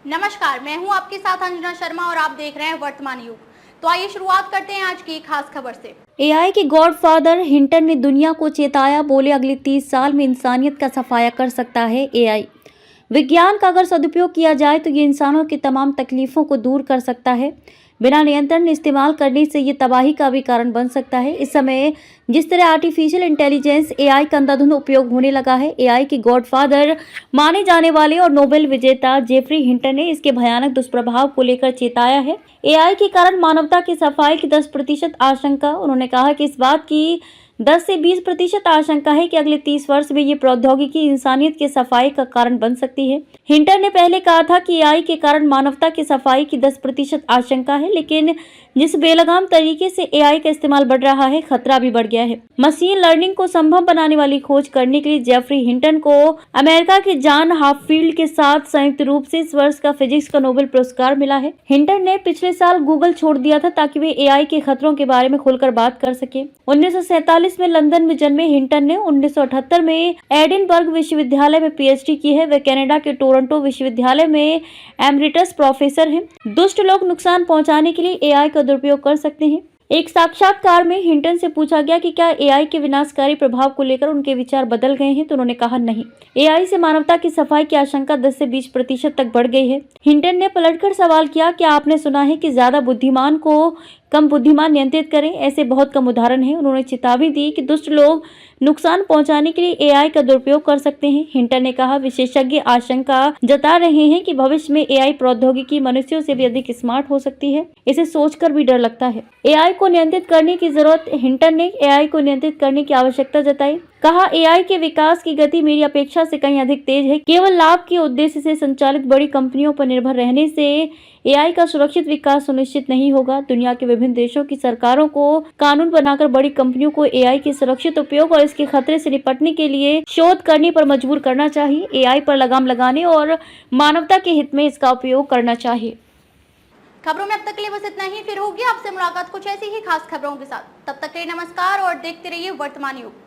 नमस्कार, मैं हूं आपके साथ अंजना शर्मा और आप देख रहे हैं वर्तमान युग। तो आइए शुरुआत करते हैं आज की खास खबर से। एआई के गॉडफादर हिंटन ने दुनिया को चेताया, बोले अगले 30 साल में इंसानियत का सफाया कर सकता है एआई। विज्ञान का अगर सदुपयोग किया जाए तो ये इंसानों की तमाम तकलीफों को दूर कर सकता है। बिना नियंत्रण इस्तेमाल करने से ये तबाही का भी कारण बन सकता है। इस समय जिस तरह आर्टिफिशियल इंटेलिजेंस एआई का अंधाधुंध उपयोग होने लगा है, एआई के गॉडफादर माने जाने वाले और नोबेल विजेता जेफरी हिंटन ने इसके भयानक दुष्प्रभाव को लेकर चेताया है। एआई के कारण मानवता की सफाई की 10% आशंका। उन्होंने कहा कि इस बात की 10 से 20% आशंका है कि अगले 30 वर्ष में ये प्रौद्योगिकी इंसानियत की सफाई का कारण बन सकती है। हिंटर ने पहले कहा था कि एआई के कारण मानवता की सफाई की 10% आशंका है, लेकिन जिस बेलगाम तरीके से एआई का इस्तेमाल बढ़ रहा है, खतरा भी बढ़ गया है। मशीन लर्निंग को संभव बनाने वाली खोज करने के लिए जेफरी हिंटन को अमेरिका के जॉन हॉपफील्ड के साथ संयुक्त रूप से इस वर्ष का फिजिक्स का नोबेल पुरस्कार मिला है। हिंटन ने पिछले साल गूगल छोड़ दिया था ताकि वे एआई के खतरों के बारे में खुलकर बात कर सके। 1947 में लंदन में जन्मे हिंटन ने 1978 में एडिनबर्ग विश्वविद्यालय में पीएचडी की है। वे कनाडा के टोरंटो विश्वविद्यालय में एमरिटस प्रोफेसर हैं। दुष्ट लोग नुकसान पहुंचाने के लिए एआई का दुरुपयोग कर सकते हैं। एक साक्षात्कार में हिंटन से पूछा गया कि क्या एआई के विनाशकारी प्रभाव को लेकर उनके विचार बदल गए हैं, तो उन्होंने कहा नहीं। एआई से मानवता की सफाई की आशंका 10 से 20% तक बढ़ गई है। हिंटन ने पलटकर सवाल किया, क्या आपने सुना है कि ज्यादा बुद्धिमान को कम बुद्धिमान नियंत्रित करें? ऐसे बहुत कम उदाहरण हैं। उन्होंने चेतावनी दी कि दुष्ट लोग नुकसान पहुंचाने के लिए एआई का दुरुपयोग कर सकते हैं। हिंटन ने कहा, विशेषज्ञ आशंका जता रहे हैं कि भविष्य में एआई प्रौद्योगिकी मनुष्यों से भी अधिक स्मार्ट हो सकती है। इसे सोचकर भी डर लगता है। एआई को नियंत्रित करने की जरूरत। हिंटन ने एआई को नियंत्रित करने की आवश्यकता जताई। कहा, एआई के विकास की गति मेरी अपेक्षा से कहीं अधिक तेज है। केवल लाभ के उद्देश्य से संचालित बड़ी कंपनियों पर निर्भर रहने से एआई का सुरक्षित विकास सुनिश्चित नहीं होगा। दुनिया के विभिन्न देशों की सरकारों को कानून बनाकर बड़ी कंपनियों को एआई के सुरक्षित उपयोग और इसके खतरे से निपटने के लिए शोध करने पर मजबूर करना चाहिए। एआई पर लगाम लगाने और मानवता के हित में इसका उपयोग करना चाहिए। खबरों में अब तक के लिए बस इतना ही। फिर होगी आपसे मुलाकात कुछ ऐसी ही खास खबरों के साथ। तब तक के लिए नमस्कार और देखते रहिए वर्तमान युग।